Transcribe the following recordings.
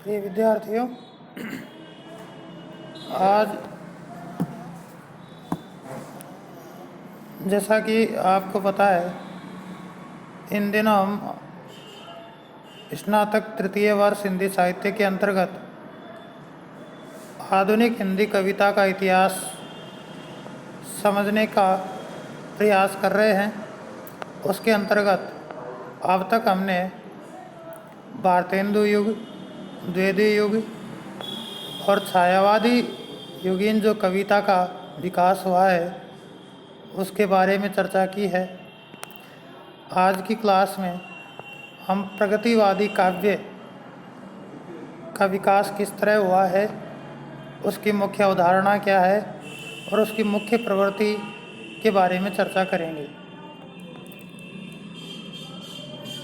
प्रिय विद्यार्थियों, आज जैसा कि आपको पता है, इन दिनों हम स्नातक तृतीय वर्ष हिंदी साहित्य के अंतर्गत आधुनिक हिंदी कविता का इतिहास समझने का प्रयास कर रहे हैं। उसके अंतर्गत अब तक हमने भारतेंदु युग, द्वितीय युग और छायावादी युगीन जो कविता का विकास हुआ है उसके बारे में चर्चा की है। आज की क्लास में हम प्रगतिवादी काव्य का विकास किस तरह हुआ है, उसकी मुख्य अवधारणा क्या है और उसकी मुख्य प्रवृत्ति के बारे में चर्चा करेंगे।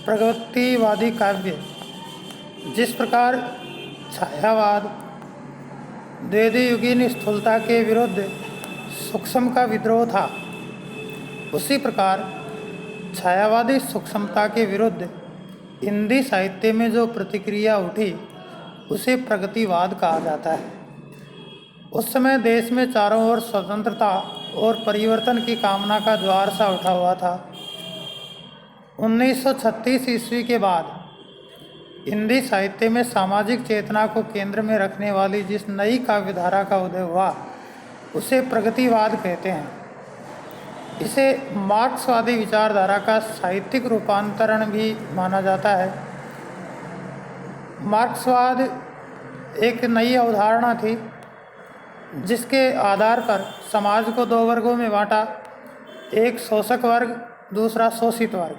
प्रगतिवादी काव्य जिस प्रकार छायावाद द्वितीय युगीन स्थूलता के विरुद्ध सूक्ष्म का विद्रोह था, उसी प्रकार छायावादी सूक्ष्मता के विरुद्ध हिंदी साहित्य में जो प्रतिक्रिया उठी उसे प्रगतिवाद कहा जाता है। उस समय देश में चारों ओर स्वतंत्रता और परिवर्तन की कामना का ज्वार सा उठा हुआ था। 1936 ईस्वी के बाद हिंदी साहित्य में सामाजिक चेतना को केंद्र में रखने वाली जिस नई काव्यधारा का उदय हुआ उसे प्रगतिवाद कहते हैं। इसे मार्क्सवादी विचारधारा का साहित्यिक रूपांतरण भी माना जाता है। मार्क्सवाद एक नई अवधारणा थी जिसके आधार पर समाज को दो वर्गों में बांटा, एक शोषक वर्ग, दूसरा शोषित वर्ग।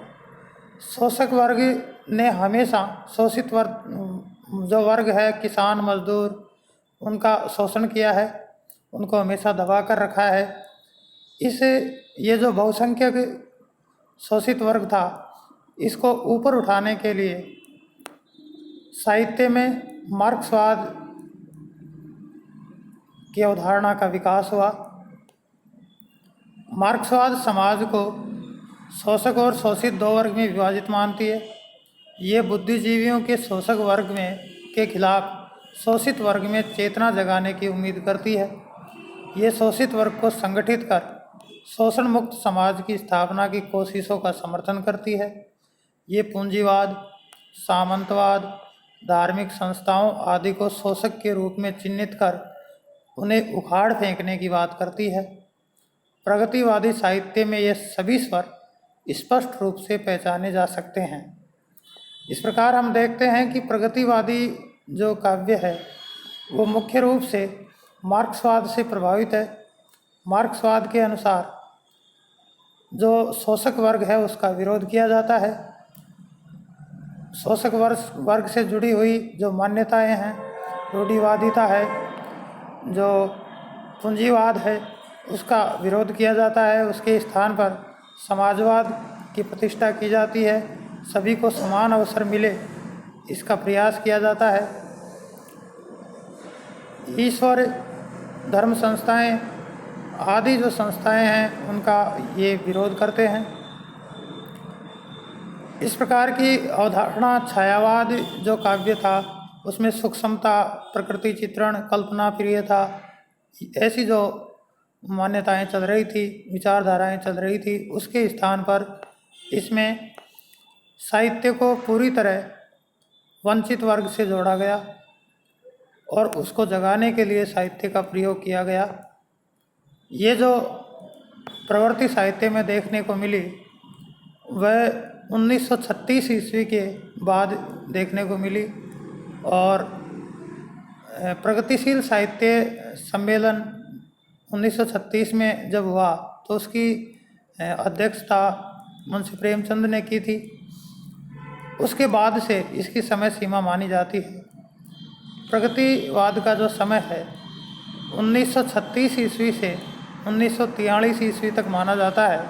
शोषक वर्ग ने हमेशा शोषित वर्ग जो वर्ग है, किसान मजदूर, उनका शोषण किया है, उनको हमेशा दबा कर रखा है। ये जो बहुसंख्यक शोषित वर्ग था, इसको ऊपर उठाने के लिए साहित्य में मार्क्सवाद की अवधारणा का विकास हुआ। मार्क्सवाद समाज को शोषक और शोषित दो वर्ग में विभाजित मानती है। ये बुद्धिजीवियों के शोषक वर्ग में के खिलाफ शोषित वर्ग में चेतना जगाने की उम्मीद करती है। ये शोषित वर्ग को संगठित कर शोषण मुक्त समाज की स्थापना की कोशिशों का समर्थन करती है। ये पूंजीवाद, सामंतवाद, धार्मिक संस्थाओं आदि को शोषक के रूप में चिन्हित कर उन्हें उखाड़ फेंकने की बात करती है। प्रगतिवादी साहित्य में ये सभी स्वर स्पष्ट रूप से पहचाने जा सकते हैं। इस प्रकार हम देखते हैं कि प्रगतिवादी जो काव्य है वो मुख्य रूप से मार्क्सवाद से प्रभावित है। मार्क्सवाद के अनुसार जो शोषक वर्ग है उसका विरोध किया जाता है। शोषक वर्ग से जुड़ी हुई जो मान्यताएं हैं, रूढ़िवादिता है, जो पूंजीवाद है, उसका विरोध किया जाता है। उसके स्थान पर समाजवाद की प्रतिष्ठा की जाती है। सभी को समान अवसर मिले, इसका प्रयास किया जाता है। ईश्वर, धर्म संस्थाएं आदि जो संस्थाएं हैं उनका ये विरोध करते हैं। इस प्रकार की अवधारणा छायावाद जो काव्य था उसमें सूक्ष्मता, प्रकृति चित्रण, कल्पना प्रियता, ऐसी जो मान्यताएं चल रही थी, विचारधाराएं चल रही थी, उसके स्थान पर इसमें साहित्य को पूरी तरह वंचित वर्ग से जोड़ा गया और उसको जगाने के लिए साहित्य का प्रयोग किया गया। ये जो प्रवृत्ति साहित्य में देखने को मिली वह 1936 ईस्वी के बाद देखने को मिली और प्रगतिशील साहित्य सम्मेलन 1936 में जब हुआ तो उसकी अध्यक्षता मुंशी प्रेमचंद ने की थी। उसके बाद से इसकी समय सीमा मानी जाती है। प्रगतिवाद का जो समय है 1936 ईस्वी से 1943 ईस्वी तक माना जाता है।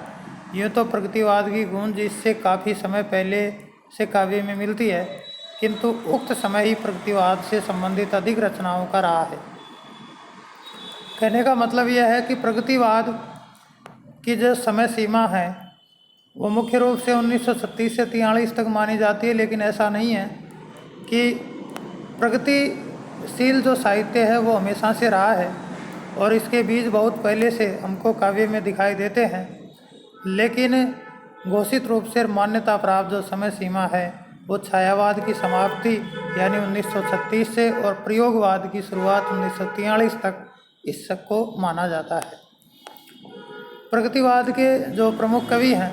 यूँ तो प्रगतिवाद की गूंज इससे काफ़ी समय पहले से काव्य में मिलती है, किंतु उक्त समय ही प्रगतिवाद से संबंधित अधिक रचनाओं का रहा है। कहने का मतलब यह है कि प्रगतिवाद की जो समय सीमा है वो मुख्य रूप से 1936 से 43 तक मानी जाती है, लेकिन ऐसा नहीं है कि प्रगतिशील जो साहित्य है वो हमेशा से रहा है और इसके बीज बहुत पहले से हमको काव्य में दिखाई देते हैं, लेकिन घोषित रूप से मान्यता प्राप्त जो समय सीमा है वो छायावाद की समाप्ति यानी 1936 से और प्रयोगवाद की शुरुआत 1943 तक इसको माना जाता है। प्रगतिवाद के जो प्रमुख कवि हैं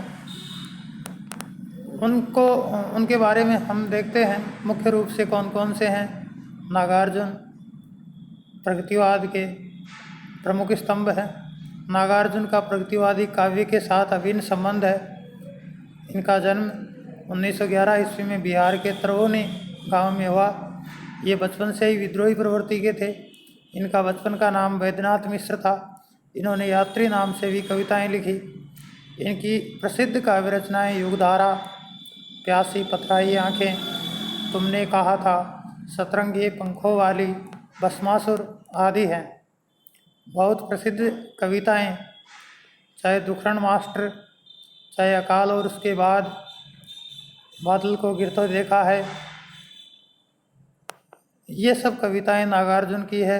उनके बारे में हम देखते हैं मुख्य रूप से कौन कौन से हैं। नागार्जुन प्रगतिवाद के प्रमुख स्तंभ हैं। नागार्जुन का प्रगतिवादी काव्य के साथ अभिन्न संबंध है। इनका जन्म 1911 ईस्वी में बिहार के तरौनी गांव में हुआ। ये बचपन से ही विद्रोही प्रवृत्ति के थे। इनका बचपन का नाम वैद्यनाथ मिश्र था। इन्होंने यात्री नाम से भी कविताएं लिखी। इनकी प्रसिद्ध काव्य रचनाएं युगधारा, प्यासी पथराई आँखें, तुमने कहा था, सतरंगी पंखों वाली, भस्मासुर आदि हैं। बहुत प्रसिद्ध कविताएं, चाहे दुखरण मास्टर, चाहे अकाल और उसके बाद, बादल को गिरते देखा है, ये सब कविताएं नागार्जुन की है।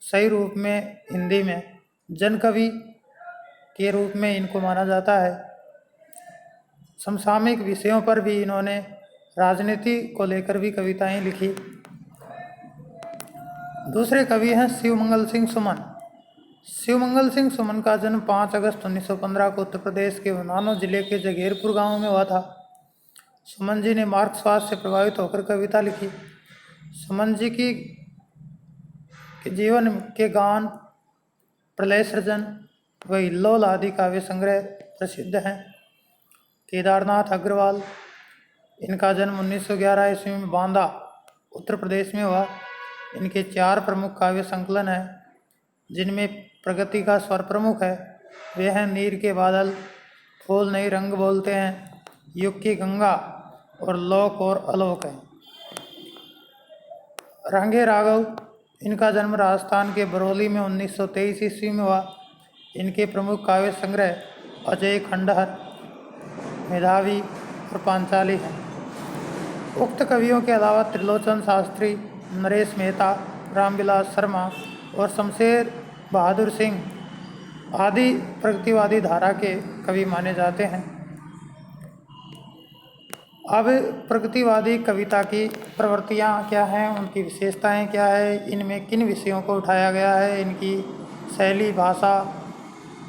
सही रूप में हिंदी में जन कवि के रूप में इनको माना जाता है। समसामयिक विषयों पर भी इन्होंने राजनीति को लेकर भी कविताएं लिखी। दूसरे कवि हैं शिवमंगल सिंह सुमन। शिवमंगल सिंह सुमन का जन्म 5 अगस्त 1915 को उत्तर प्रदेश के उन्नाव जिले के जगेरपुर गांव में हुआ था। सुमन जी ने मार्क्सवाद से प्रभावित होकर कविता लिखी। सुमन जी की जीवन के गान, प्रलय सृजन व हिल्लोल आदि काव्य संग्रह प्रसिद्ध हैं। केदारनाथ अग्रवाल, इनका जन्म 1911 ईस्वी में बांदा उत्तर प्रदेश में हुआ। इनके 4 प्रमुख काव्य संकलन हैं जिनमें प्रगति का स्वर प्रमुख है। वे हैं नीर के बादल, फूल नहीं रंग बोलते हैं, युग की गंगा और लोक और अलोक है। रंगे राघव, इनका जन्म राजस्थान के बरौली में 1923 ईस्वी में हुआ। इनके प्रमुख काव्य संग्रह अजय खंडहर, मेधावी और पांचाली हैं। उक्त कवियों के अलावा त्रिलोचन शास्त्री, नरेश मेहता, रामविलास शर्मा और शमशेर बहादुर सिंह आदि प्रगतिवादी धारा के कवि माने जाते हैं। अब प्रगतिवादी कविता की प्रवृत्तियाँ क्या हैं, उनकी विशेषताएं क्या है, इनमें किन विषयों को उठाया गया है, इनकी शैली भाषा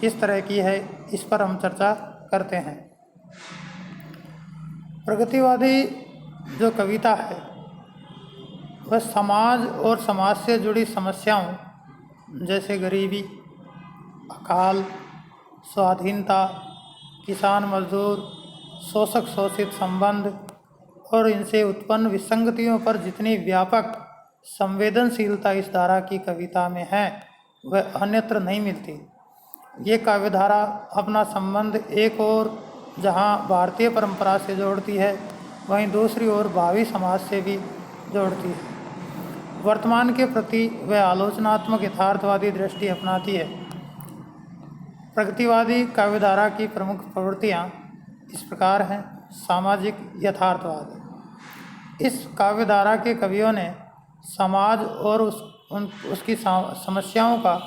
किस तरह की है, इस पर हम चर्चा करते हैं। प्रगतिवादी जो कविता है वह समाज और समाज से जुड़ी समस्याओं जैसे गरीबी, अकाल, स्वाधीनता, किसान मजदूर, शोषक शोषित संबंध और इनसे उत्पन्न विसंगतियों पर जितनी व्यापक संवेदनशीलता इस धारा की कविता में है वह अन्यत्र नहीं मिलती। ये काव्यधारा अपना संबंध एक ओर जहाँ भारतीय परंपरा से जोड़ती है, वहीं दूसरी ओर भावी समाज से भी जोड़ती है। वर्तमान के प्रति वह आलोचनात्मक यथार्थवादी दृष्टि अपनाती है। प्रगतिवादी काव्यधारा की प्रमुख प्रवृत्तियाँ इस प्रकार हैं। सामाजिक यथार्थवाद, इस काव्यधारा के कवियों ने समाज और उसकी समस्याओं का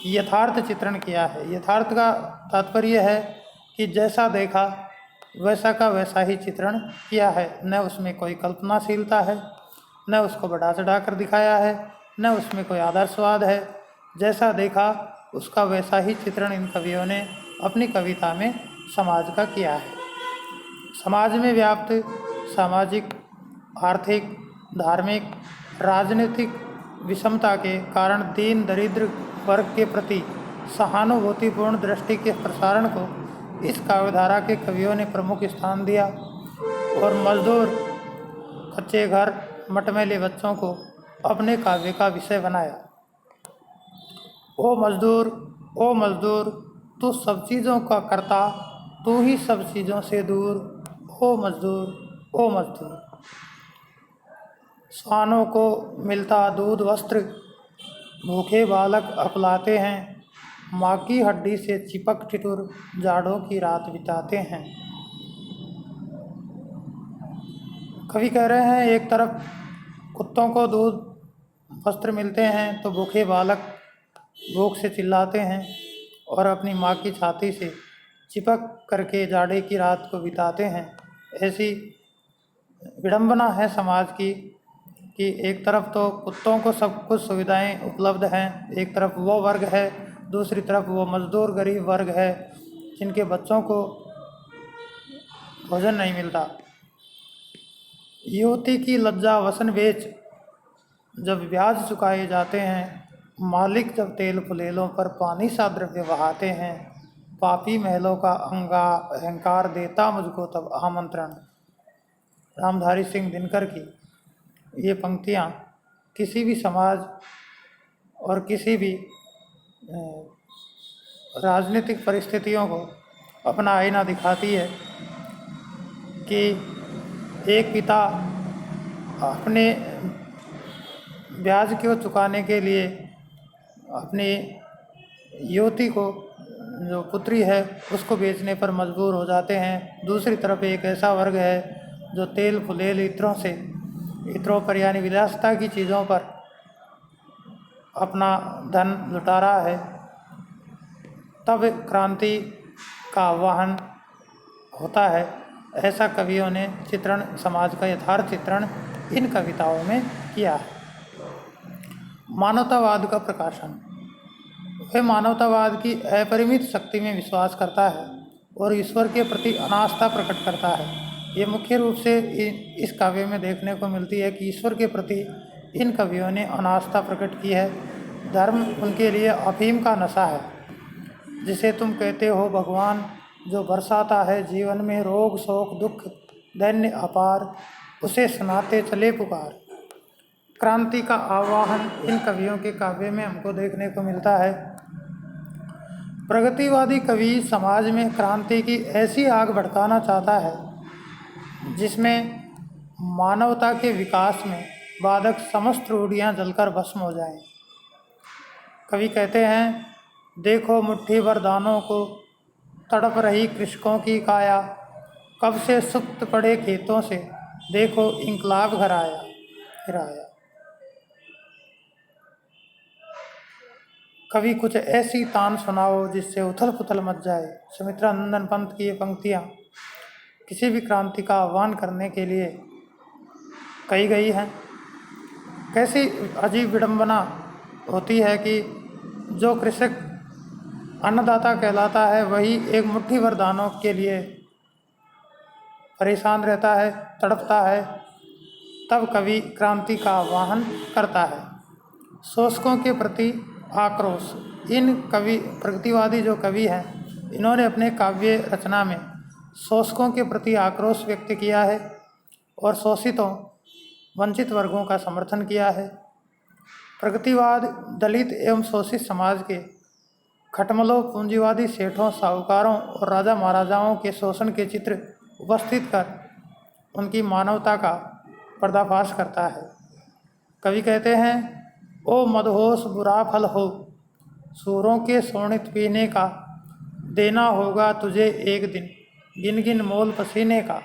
यथार्थ चित्रण किया है। यथार्थ का तात्पर्य है कि जैसा देखा वैसा का वैसा ही चित्रण किया है, न उसमें कोई कल्पनाशीलता है, न उसको बढ़ा चढ़ा कर दिखाया है, न उसमें कोई आदर्शवाद है। जैसा देखा उसका वैसा ही चित्रण इन कवियों ने अपनी कविता में समाज का किया है। समाज में व्याप्त सामाजिक, आर्थिक, धार्मिक, राजनीतिक विषमता के कारण दीन दरिद्र वर्ग के प्रति सहानुभूतिपूर्ण दृष्टि के प्रसारण को इस काव्यधारा के कवियों ने प्रमुख स्थान दिया और मजदूर, कच्चे घर, मटमैले बच्चों को अपने काव्य का विषय बनाया। ओ मजदूर, तू सब चीज़ों का कर्ता, तू ही सब चीज़ों से दूर। ओ मजदूर, स्वानों को मिलता दूध वस्त्र, भूखे बालक अपलाते हैं, माँ की हड्डी से चिपक ठिठुर जाड़ों की रात बिताते हैं। कवि कह रहे हैं एक तरफ कुत्तों को दूध वस्त्र मिलते हैं तो भूखे बालक भूख से चिल्लाते हैं और अपनी माँ की छाती से चिपक करके जाड़े की रात को बिताते हैं। ऐसी विडंबना है समाज की कि एक तरफ तो कुत्तों को सब कुछ सुविधाएं उपलब्ध हैं, एक तरफ वो वर्ग है, दूसरी तरफ वो मजदूर गरीब वर्ग है जिनके बच्चों को भोजन नहीं मिलता। युवती की लज्जा वसन बेच जब ब्याज चुकाए जाते हैं, मालिक जब तेल फुलेलों पर पानी सा द्रव्य बहाते हैं, पापी महलों का अहंकार देता मुझको तब आमंत्रण। रामधारी सिंह दिनकर की ये पंक्तियाँ किसी भी समाज और किसी भी राजनीतिक परिस्थितियों को अपना आईना दिखाती है कि एक पिता अपने ब्याज को चुकाने के लिए अपनी युवती को, जो पुत्री है, उसको बेचने पर मजबूर हो जाते हैं। दूसरी तरफ एक ऐसा वर्ग है जो तेल फुलेल इत्रों पर यानी विलासिता की चीज़ों पर अपना धन लुटा रहा है। तब क्रांति का आह्वान होता है। ऐसा कवियों ने चित्रण, समाज का यथार्थ चित्रण इन कविताओं में किया है। मानवतावाद का प्रकाशन। वह मानवतावाद की अपरिमित शक्ति में विश्वास करता है और ईश्वर के प्रति अनास्था प्रकट करता है। ये मुख्य रूप से इस काव्य में देखने को मिलती है कि ईश्वर के प्रति इन कवियों ने अनास्था प्रकट की है। धर्म उनके लिए अफीम का नशा है, जिसे तुम कहते हो भगवान, जो बरसाता है जीवन में रोग शोक दुख दैन्य अपार, उसे सुनाते चले पुकार। क्रांति का आह्वान इन कवियों के काव्य में हमको देखने को मिलता है। प्रगतिवादी कवि समाज में क्रांति की ऐसी आग भड़काना चाहता है जिसमें मानवता के विकास में बाधक समस्त रूढ़ियाँ जलकर भस्म हो जाएं। कवि कहते हैं, देखो मुट्ठी भर दानों को तड़प रही कृषकों की काया, कब से सुप्त पड़े खेतों से देखो इंकलाब घर आया फिर आया। कभी कुछ ऐसी तान सुनाओ जिससे उथल पुथल मच जाए। सुमित्रा नंदन पंत की ये पंक्तियाँ किसी भी क्रांति का आह्वान करने के लिए कही गई हैं। कैसी अजीब विडंबना होती है कि जो कृषक अन्नदाता कहलाता है वही एक मुट्ठी भर दानों के लिए परेशान रहता है, तड़पता है। तब कवि क्रांति का आह्वान करता है। शोषकों के प्रति आक्रोश। इन प्रगतिवादी जो कवि हैं, इन्होंने अपने काव्य रचना में शोषकों के प्रति आक्रोश व्यक्त किया है और शोषितों वंचित वर्गों का समर्थन किया है। प्रगतिवाद दलित एवं शोषित समाज के खटमलों, पूंजीवादी सेठों, साहूकारों और राजा महाराजाओं के शोषण के चित्र उपस्थित कर उनकी मानवता का पर्दाफाश करता है। कवि कहते हैं, ओ मदहोश बुरा फल हो, सूरों के शोणित पीने का, देना होगा तुझे एक दिन गिन गिन मोल पसीने का।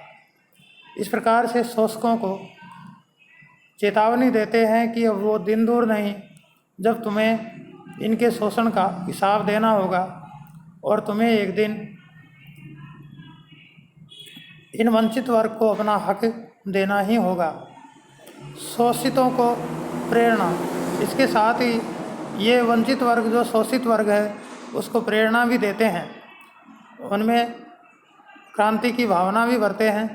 इस प्रकार से शोषकों को चेतावनी देते हैं कि अब वो दिन दूर नहीं जब तुम्हें इनके शोषण का हिसाब देना होगा और तुम्हें एक दिन इन वंचित वर्ग को अपना हक देना ही होगा। शोषितों को प्रेरणा। इसके साथ ही ये वंचित वर्ग, जो शोषित वर्ग है, उसको प्रेरणा भी देते हैं, उनमें क्रांति की भावना भी भरते हैं।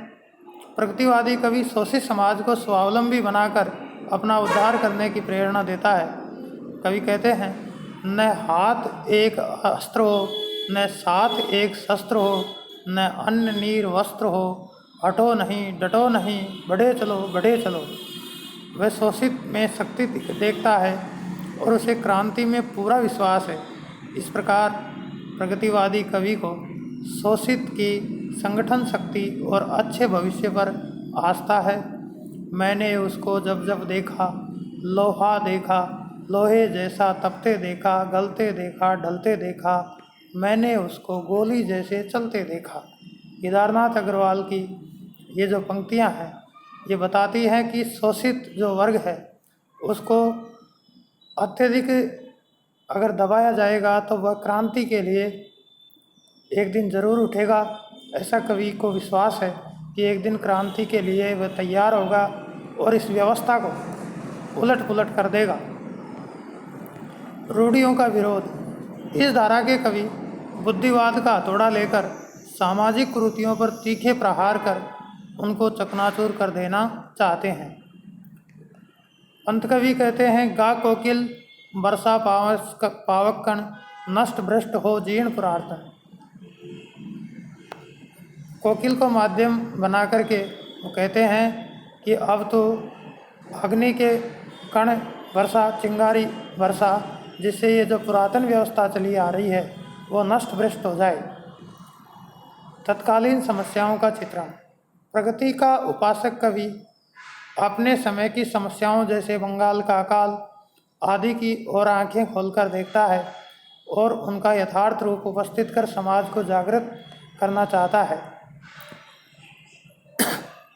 प्रगतिवादी कवि शोषित समाज को स्वावलंबी बनाकर अपना उद्धार करने की प्रेरणा देता है। कवि कहते हैं, न हाथ एक अस्त्र हो, न साथ एक शस्त्र हो, न अन्न नीर वस्त्र हो, हटो नहीं डटो नहीं, बढ़े चलो। वह शोषित में शक्ति देखता है और उसे क्रांति में पूरा विश्वास है। इस प्रकार प्रगतिवादी कवि को शोषित की संगठन शक्ति और अच्छे भविष्य पर आस्था है। मैंने उसको जब जब देखा, लोहा देखा, लोहे जैसा तपते देखा, गलते देखा, ढलते देखा, मैंने उसको गोली जैसे चलते देखा। केदारनाथ अग्रवाल की ये जो पंक्तियां हैं, ये बताती है कि शोषित जो वर्ग है उसको अत्यधिक अगर दबाया जाएगा तो वह क्रांति के लिए एक दिन ज़रूर उठेगा। ऐसा कवि को विश्वास है कि एक दिन क्रांति के लिए वह तैयार होगा और इस व्यवस्था को उलट पुलट कर देगा। रूढ़ियों का विरोध। इस धारा के कवि बुद्धिवाद का हथौड़ा लेकर सामाजिक कुरीतियों पर तीखे प्रहार कर उनको चकनाचूर कर देना चाहते हैं। अंत कवि कहते हैं, गा कोकिल वर्षा पावक कण, नष्ट भ्रष्ट हो जीर्ण पुरातन। कोकिल को माध्यम बना करके वो कहते हैं कि अब तो अग्नि के कण वर्षा, चिंगारी वर्षा, जिससे ये जो पुरातन व्यवस्था चली आ रही है वो नष्ट भ्रष्ट हो जाए। तत्कालीन समस्याओं का चित्रण। प्रगति का उपासक कवि अपने समय की समस्याओं जैसे बंगाल का अकाल आदि की ओर आंखें खोलकर देखता है और उनका यथार्थ रूप उपस्थित कर समाज को जागृत करना चाहता है।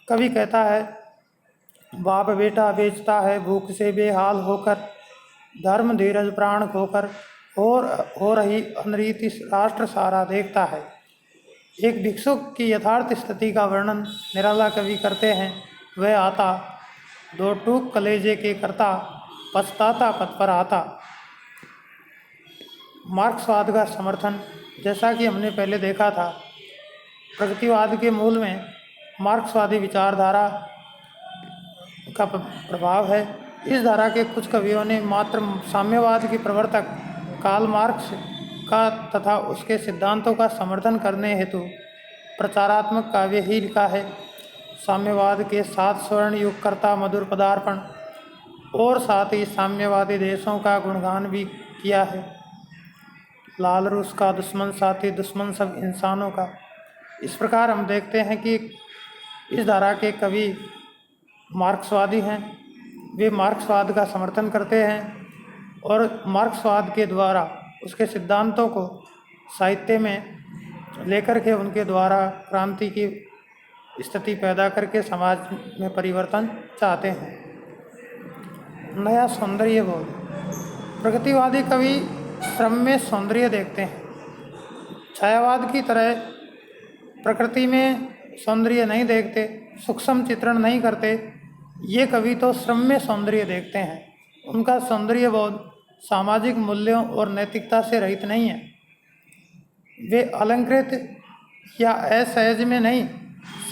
कवि कहता है, बाप बेटा बेचता है भूख से बेहाल होकर, धर्म धीरज प्राण खोकर, और हो रही अनरीति राष्ट्र सारा देखता है। एक भिक्षुक की यथार्थ स्थिति का वर्णन निराला कवि करते हैं। वह आता दो टूक कलेजे के करता, पछताता पथ पर आता। मार्क्सवाद का समर्थन। जैसा कि हमने पहले देखा था, प्रगतिवाद के मूल में मार्क्सवादी विचारधारा का प्रभाव है। इस धारा के कुछ कवियों ने मात्र साम्यवाद के प्रवर्तक कार्ल मार्क्स का तथा उसके सिद्धांतों का समर्थन करने हेतु प्रचारात्मक काव्य ही लिखा है। साम्यवाद के 7 स्वर्ण युगकर्ता मधुर पदार्पण और साथ ही साम्यवादी देशों का गुणगान भी किया है। लाल रूस का दुश्मन साथी दुश्मन सब इंसानों का। इस प्रकार हम देखते हैं कि इस धारा के कवि मार्क्सवादी हैं। वे मार्क्सवाद का समर्थन करते हैं और मार्क्सवाद के द्वारा उसके सिद्धांतों को साहित्य में लेकर के उनके द्वारा क्रांति की स्थिति पैदा करके समाज में परिवर्तन चाहते हैं। नया सौंदर्य बोध। प्रगतिवादी कवि श्रम में सौंदर्य देखते हैं। छायावाद की तरह प्रकृति में सौंदर्य नहीं देखते, सूक्ष्म चित्रण नहीं करते। ये कवि तो श्रम में सौंदर्य देखते हैं। उनका सौंदर्य बोध सामाजिक मूल्यों और नैतिकता से रहित नहीं है। वे अलंकृत या असहज में नहीं,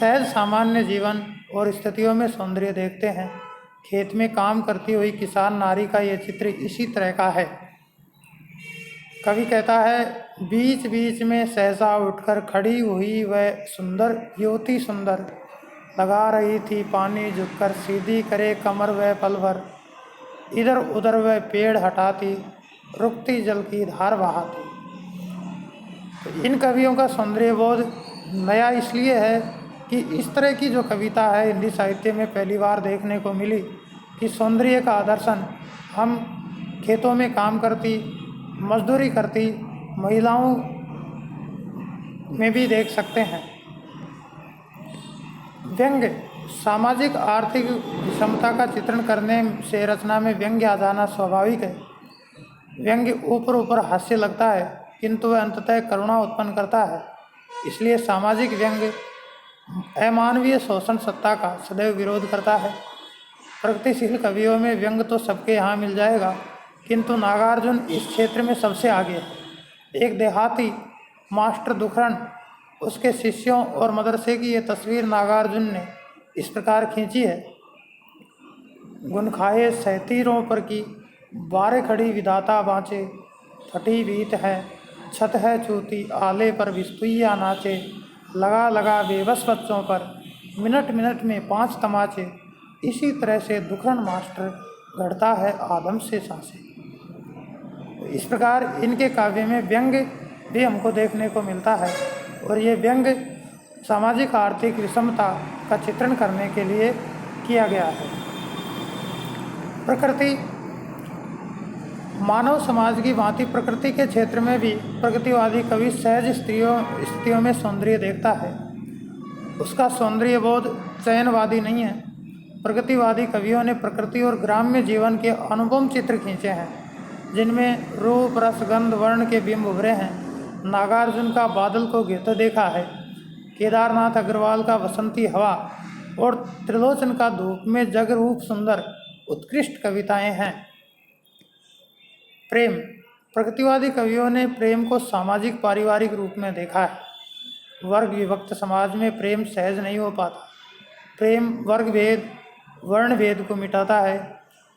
सहज सामान्य जीवन और स्थितियों में सौंदर्य देखते हैं। खेत में काम करती हुई किसान नारी का यह चित्र इसी तरह का है। कवि कहता है, बीच बीच में सहसा उठकर खड़ी हुई वह सुंदर युवती सुंदर, लगा रही थी पानी झुककर, सीधी करे कमर वह पल भर, इधर उधर वह पेड़ हटाती, रुकती जल की धार बहाती। तो इन कवियों का सौंदर्य बोध नया इसलिए है कि इस तरह की जो कविता है हिंदी साहित्य में पहली बार देखने को मिली कि सौंदर्य का आदर्शन हम खेतों में काम करती, मजदूरी करती महिलाओं में भी देख सकते हैं। व्यंग्य। सामाजिक आर्थिक विषमता का चित्रण करने से रचना में व्यंग्य आ जाना स्वाभाविक है। व्यंग्य ऊपर ऊपर हास्य लगता है किंतु वह अंततः करुणा उत्पन्न करता है। इसलिए सामाजिक व्यंग्य अमानवीय शोषण सत्ता का सदैव विरोध करता है। प्रगतिशील कवियों में व्यंग्य तो सबके यहाँ मिल जाएगा, किंतु नागार्जुन इस क्षेत्र में सबसे आगे है। एक देहाती मास्टर दुखरन, उसके शिष्यों और मदरसे की ये तस्वीर नागार्जुन ने इस प्रकार खींची है। गुन खाए सहतीरों पर की, बारे खड़ी विधाता बाँचे, फटी भीत है छत है चूती, आले पर बिस्तुइया नाचे, लगा लगा बेबस बच्चों पर, मिनट मिनट में 5 तमाचे। इसी तरह से दुखरन मास्टर गढ़ता है आदम से सांसें। इस प्रकार इनके काव्य में व्यंग्य भी हमको देखने को मिलता है और ये व्यंग्य सामाजिक आर्थिक विषमता का चित्रण करने के लिए किया गया है। प्रकृति। मानव समाज की भांति प्रकृति के क्षेत्र में भी प्रगतिवादी कवि सहज स्थितियों में सौंदर्य देखता है। उसका सौंदर्य बोध चयनवादी नहीं है। प्रगतिवादी कवियों ने प्रकृति और ग्राम्य जीवन के अनुपम चित्र खींचे हैं, जिनमें रूप रस गंध वर्ण के बिंब उभरे हैं। नागार्जुन का बादल को गिरते देखा है, केदारनाथ अग्रवाल का बसंती हवा और त्रिलोचन का धूप में जग रूप सुंदर उत्कृष्ट कविताएं हैं। प्रेम। प्रगतिवादी कवियों ने प्रेम को सामाजिक पारिवारिक रूप में देखा है। वर्ग विभक्त समाज में प्रेम सहज नहीं हो पाता। प्रेम वर्ग भेद वर्ण भेद को मिटाता है।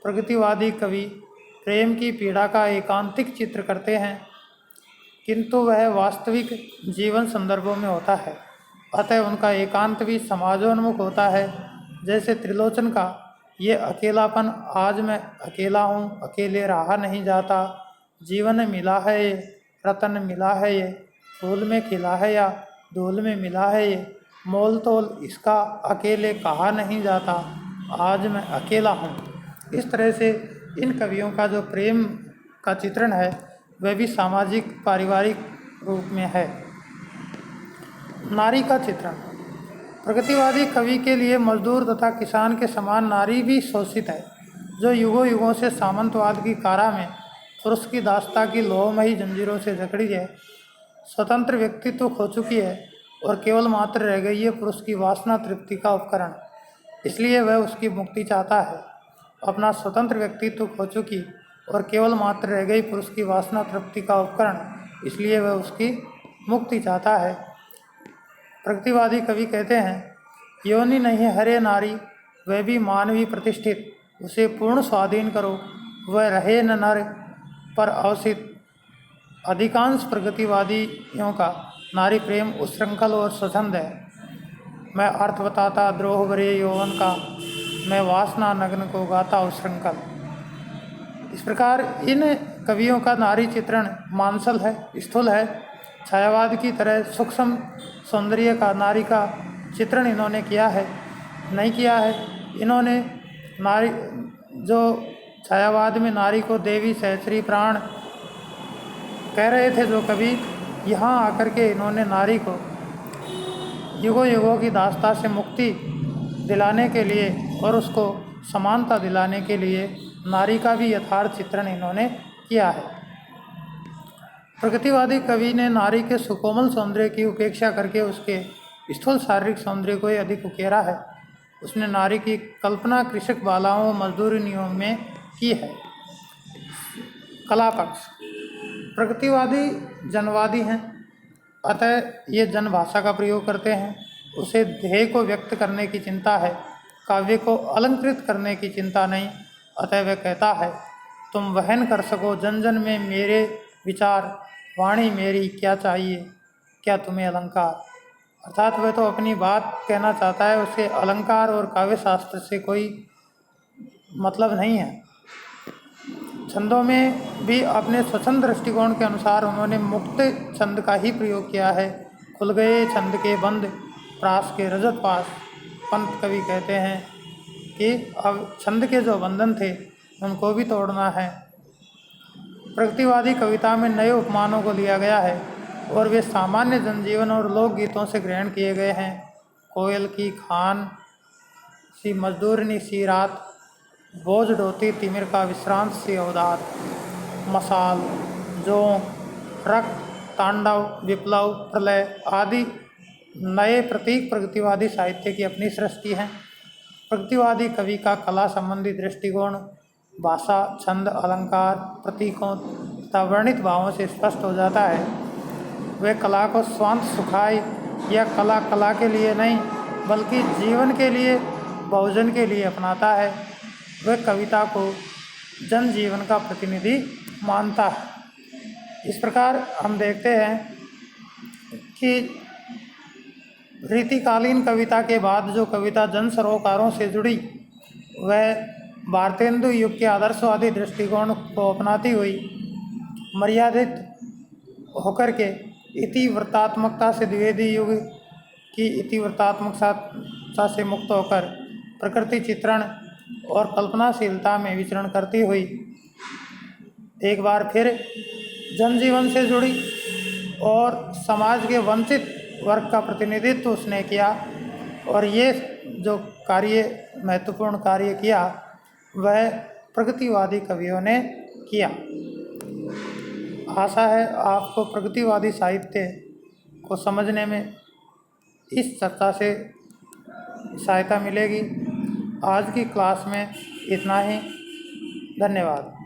प्रगतिवादी कवि प्रेम की पीड़ा का एकांतिक चित्र करते हैं, किंतु वह वास्तविक जीवन संदर्भों में होता है, अतः उनका एकांत भी समाजोन्मुख होता है। जैसे त्रिलोचन का ये अकेलापन, आज मैं अकेला हूँ, अकेले रहा नहीं जाता, जीवन मिला है ये, रतन मिला है ये, फूल में खिला है या धूल में मिला है ये, मोल तोल इसका अकेले कहा नहीं जाता, आज मैं अकेला हूँ। इस तरह से इन कवियों का जो प्रेम का चित्रण है वह भी सामाजिक पारिवारिक रूप में है। नारी का चित्रण। प्रगतिवादी कवि के लिए मजदूर तथा किसान के समान नारी भी शोषित है, जो युगों युगों से सामंतवाद की कारा में पुरुष की दास्ता की लोहमयी जंजीरों से जकड़ी है। स्वतंत्र व्यक्तित्व खो चुकी है और केवल मात्र रह गई है पुरुष की वासना तृप्ति का उपकरण, इसलिए वह उसकी मुक्ति चाहता है। अपना स्वतंत्र व्यक्तित्व खो चुकी और केवल मात्र रह गई पुरुष की वासना तृप्ति का उपकरण, इसलिए वह उसकी मुक्ति चाहता है। प्रगतिवादी कवि कहते हैं, योनि नहीं हरे नारी, वह भी मानवी प्रतिष्ठित, उसे पूर्ण स्वाधीन करो, वह रहे न नर पर अवसित। अधिकांश प्रगतिवादियों का नारी प्रेम उच्छृंखल और स्वच्छंद है। मैं अर्थ बताता द्रोह भरे यौवन का, मैं वासना नग्न को गाता उच्छृंखल। इस प्रकार इन कवियों का नारी चित्रण मांसल है, स्थूल है। छायावाद की तरह सूक्ष्म सौंदर्य का नारी का चित्रण इन्होंने किया है नहीं किया है। इन्होंने नारी जो छायावाद में नारी को देवी सहस्री प्राण कह रहे थे जो कवि, यहाँ आकर के इन्होंने नारी को युगों युगों की दास्ता से मुक्ति दिलाने के लिए और उसको समानता दिलाने के लिए नारी का भी यथार्थ चित्रण इन्होंने किया है। प्रगतिवादी कवि ने नारी के सुकोमल सौंदर्य की उपेक्षा करके उसके स्थूल शारीरिक सौंदर्य को ही अधिक उकेरा है। उसने नारी की कल्पना कृषक बालाओं मजदूरियों में की है। कला पक्ष। प्रगतिवादी जनवादी हैं, अतः ये जन भाषा का प्रयोग करते हैं। उसे ध्येय को व्यक्त करने की चिंता है, काव्य को अलंकृत करने की चिंता नहीं। अतः वह कहता है, तुम वहन कर सको जन जन में मेरे विचार, वाणी मेरी क्या चाहिए, क्या तुम्हें अलंकार। अर्थात वह तो अपनी बात कहना चाहता है, उसे अलंकार और काव्य शास्त्र से कोई मतलब नहीं है। छंदों में भी अपने स्वच्छंद दृष्टिकोण के अनुसार उन्होंने मुक्त छंद का ही प्रयोग किया है। खुल गए छंद के बंद, प्रास के रजत पास। पंत कवि कहते हैं कि अब छंद के जो बंधन थे उनको भी तोड़ना है। प्रगतिवादी कविता में नए उपमानों को लिया गया है और वे सामान्य जनजीवन और लोकगीतों से ग्रहण किए गए हैं। कोयल की खान सी मजदूरनी सी रात, बोझ ढोती तिमिर का विश्रांत सी अवदात। मसाल, जोंक, रक्त, तांडव, विप्लव, प्रलय आदि नए प्रतीक प्रगतिवादी साहित्य की अपनी सृष्टि हैं। प्रगतिवादी कवि का कला संबंधी दृष्टिकोण भाषा, छंद, अलंकार, प्रतीकों तथा वर्णित भावों से स्पष्ट हो जाता है। वह कला को स्वांत सुखाय या कला के लिए नहीं बल्कि जीवन के लिए, बहुजन के लिए अपनाता है। वह कविता को जनजीवन का प्रतिनिधि मानता है। इस प्रकार हम देखते हैं कि रीतिकालीन कविता के बाद जो कविता जन सरोकारों से जुड़ी वह भारतेंदु युग के आदर्शवादी दृष्टिकोण को अपनाती हुई मर्यादित होकर के इतिवृत्तात्मकता से द्विवेदी युग की इतिवृत्तात्मकता से मुक्त होकर प्रकृति चित्रण और कल्पनाशीलता में विचरण करती हुई एक बार फिर जनजीवन से जुड़ी और समाज के वंचित वर्ग का प्रतिनिधित्व उसने किया। और ये जो महत्वपूर्ण कार्य किया वह प्रगतिवादी कवियों ने किया। आशा है आपको प्रगतिवादी साहित्य को समझने में इस चर्चा से सहायता मिलेगी। आज की क्लास में इतना ही। धन्यवाद।